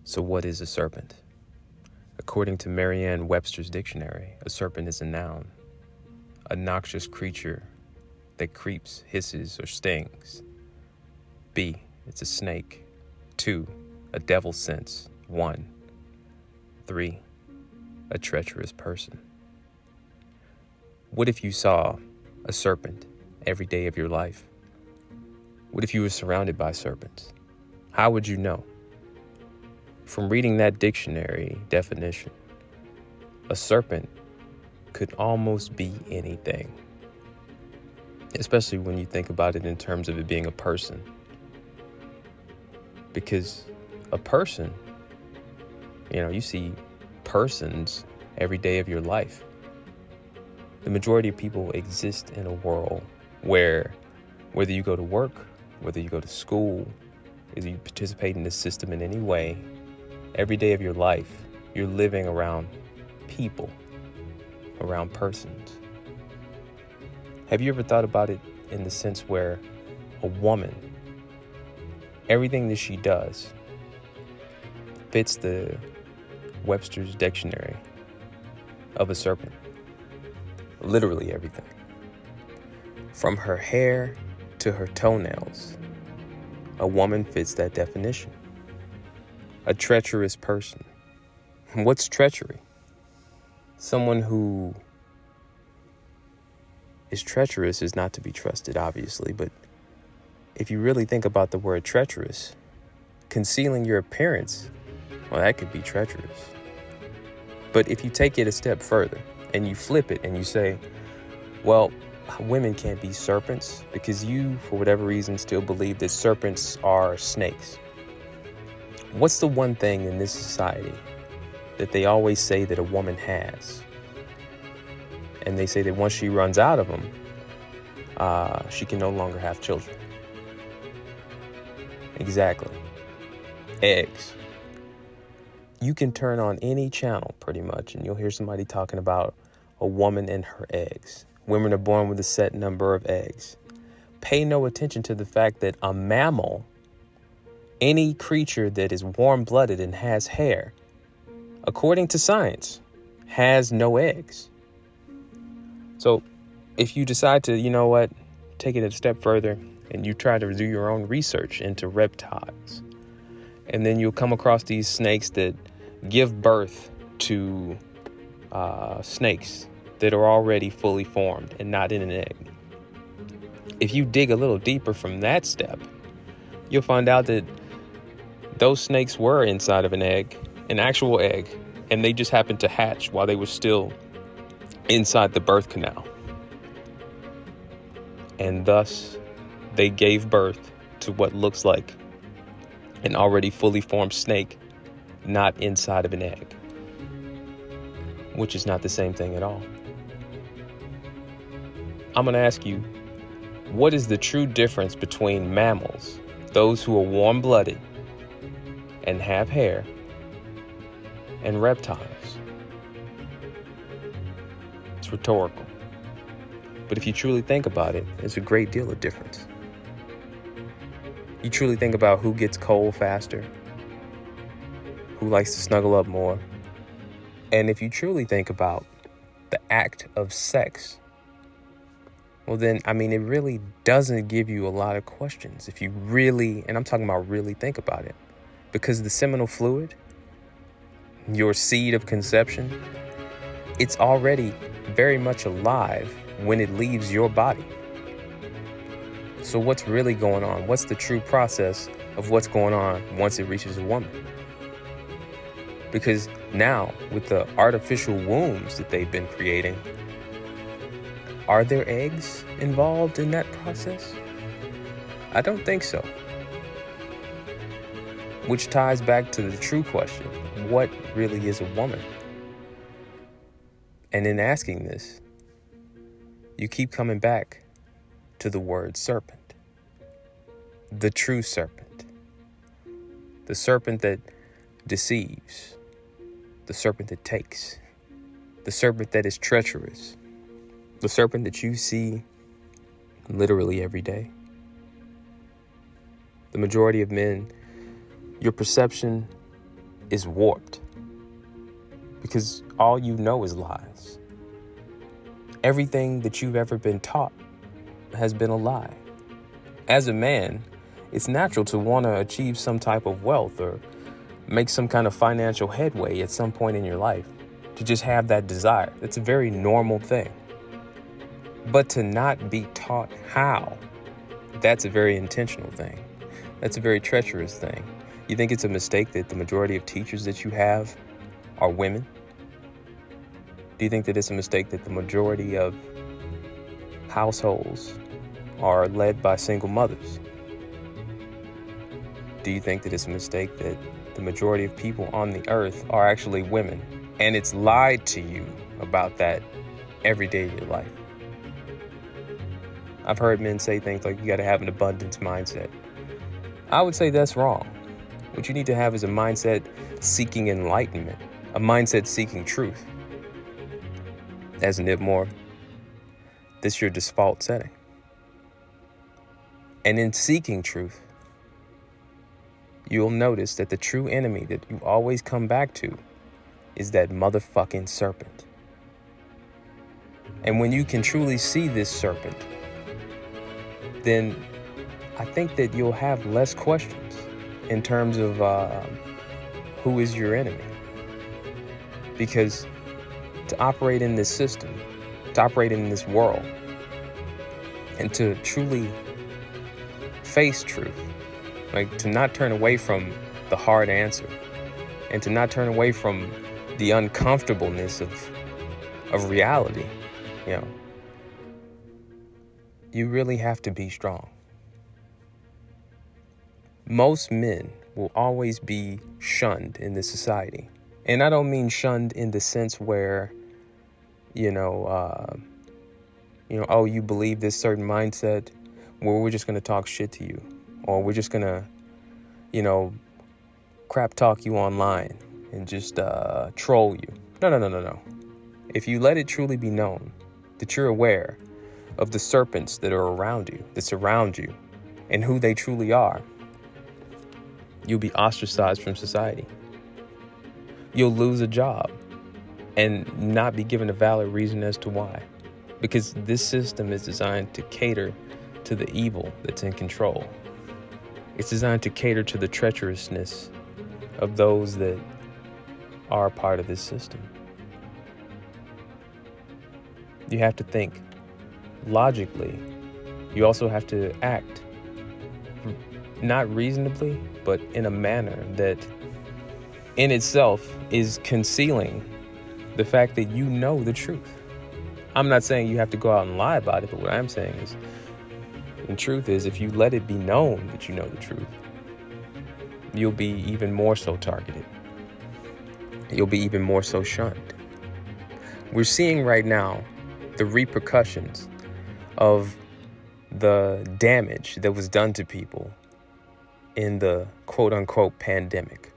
So what is a serpent? According to Merriam-Webster's dictionary, a serpent is a noun, a noxious creature that creeps, hisses, or stings. B, it's a snake. 2, a devil sense. 1, 3, a treacherous person. What if you saw a serpent every day of your life? What if you were surrounded by serpents? How would you know? From reading that dictionary definition, a serpent could almost be anything, especially when you think about it in terms of it being a person. Because a person, you see persons every day of your life. The majority of people exist in a world where whether you go to work, whether you go to school, whether you participate in the system in any way, every day of your life, you're living around people, around persons. Have you ever thought about it in the sense where a woman, everything that she does fits the Webster's dictionary of a serpent? Literally everything. From her hair to her toenails, a woman fits that definition. A treacherous person. What's treachery? Someone who is treacherous is not to be trusted, obviously, but if you really think about the word treacherous, concealing your appearance, well, that could be treacherous. But if you take it a step further and you flip it and you say, well, women can't be serpents because you, for whatever reason, still believe that serpents are snakes. What's the one thing in this society that they always say that a woman has? And they say that once she runs out of them, she can no longer have children. Exactly. Eggs. You can turn on any channel pretty much and you'll hear somebody talking about a woman and her eggs. Women are born with a set number of eggs. Pay no attention to the fact that a mammal, any creature that is warm-blooded and has hair, according to science, has no eggs. So if you decide to, take it a step further and you try to do your own research into reptiles, and then you'll come across these snakes that give birth to snakes that are already fully formed and not in an egg. If you dig a little deeper from that step, you'll find out that those snakes were inside of an egg, an actual egg, and they just happened to hatch while they were still inside the birth canal. And thus, they gave birth to what looks like an already fully formed snake, not inside of an egg, which is not the same thing at all. I'm going to ask you, what is the true difference between mammals, those who are warm-blooded and have hair, and reptiles? It's rhetorical. But if you truly think about it, there's a great deal of difference. You truly think about who gets cold faster, who likes to snuggle up more. And if you truly think about the act of sex, well then, it really doesn't give you a lot of questions. If you really, and I'm talking about really think about it, because the seminal fluid, your seed of conception, it's already very much alive when it leaves your body. So what's really going on? What's the true process of what's going on once it reaches a woman? Because now, with the artificial wombs that they've been creating, are there eggs involved in that process? I don't think so. Which ties back to the true question, what really is a woman? And in asking this, you keep coming back to the word serpent. The true serpent. The serpent that deceives. The serpent that takes. The serpent that is treacherous. The serpent that you see literally every day. The majority of men, your perception is warped because all you know is lies. Everything that you've ever been taught has been a lie. As a man, it's natural to want to achieve some type of wealth or make some kind of financial headway at some point in your life, to just have that desire. It's a very normal thing. But to not be taught how, that's a very intentional thing. That's a very treacherous thing. You think it's a mistake that the majority of teachers that you have are women? Do you think that it's a mistake that the majority of households are led by single mothers? Do you think that it's a mistake that the majority of people on the earth are actually women, and it's lied to you about that every day of your life? I've heard men say things like, you got to have an abundance mindset. I would say that's wrong. What you need to have is a mindset seeking enlightenment, a mindset seeking truth. As Nip Moore, this is your default setting. And in seeking truth, you'll notice that the true enemy that you always come back to is that motherfucking serpent. And when you can truly see this serpent, then I think that you'll have less questions in terms of who is your enemy. Because to operate in this system, to operate in this world, and to truly face truth, like to not turn away from the hard answer, and to not turn away from the uncomfortableness of reality, you really have to be strong. Most men will always be shunned in this society. And I don't mean shunned in the sense where, oh, you believe this certain mindset, well, we're just going to talk shit to you. Or we're just going to, crap talk you online and just troll you. No. If you let it truly be known that you're aware of the serpents that are around you, that surround you, and who they truly are, you'll be ostracized from society. You'll lose a job and not be given a valid reason as to why. Because this system is designed to cater to the evil that's in control. It's designed to cater to the treacherousness of those that are part of this system. You have to think logically. You also have to act not reasonably, but in a manner that in itself is concealing the fact that you know the truth. I'm not saying you have to go out and lie about it, but what I'm saying is, the truth is, if you let it be known that you know the truth, you'll be even more so targeted. You'll be even more so shunned. We're seeing right now the repercussions of the damage that was done to people in the quote-unquote pandemic.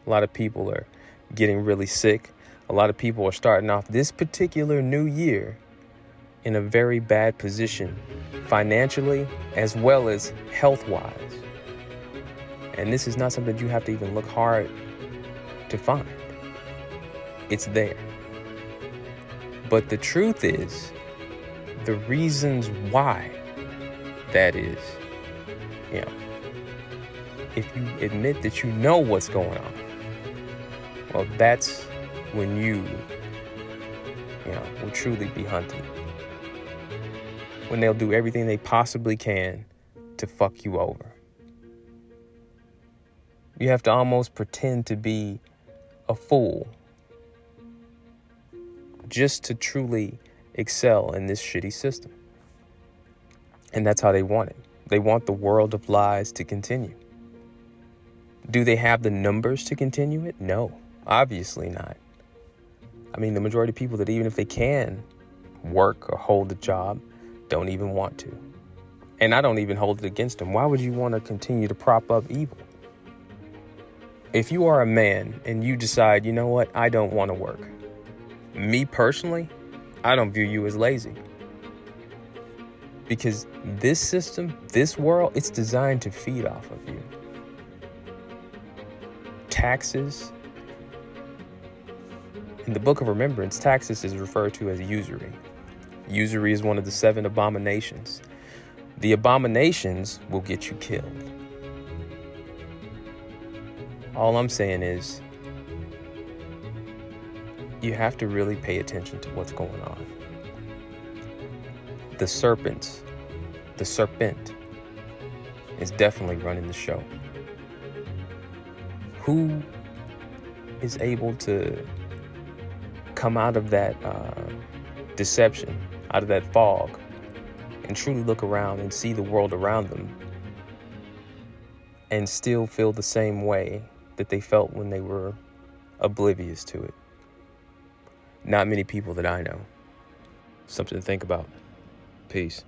A lot of people are getting really sick. A lot of people are starting off this particular new year in a very bad position, financially as well as health-wise. And this is not something you have to even look hard to find. It's there. But the truth is, the reasons why that is, if you admit that you know what's going on, well, that's when you will truly be hunted. When they'll do everything they possibly can to fuck you over. You have to almost pretend to be a fool just to truly excel in this shitty system. And that's how they want it. They want the world of lies to continue. Do they have the numbers to continue it? No, obviously not. I mean, the majority of people that even if they can work or hold a job, don't even want to. And I don't even hold it against them. Why would you want to continue to prop up evil? If you are a man and you decide, you know what, I don't want to work. Me personally, I don't view you as lazy. Because this system, this world, it's designed to feed off of you. Taxes, In the Book of Remembrance, taxes is referred to as usury. Usury is one of the 7 abominations. The abominations will get you killed. All I'm saying is, you have to really pay attention to what's going on. The serpent is definitely running the show. Who is able to come out of that deception, out of that fog, and truly look around and see the world around them and still feel the same way that they felt when they were oblivious to it? Not many people that I know. Something to think about. Peace.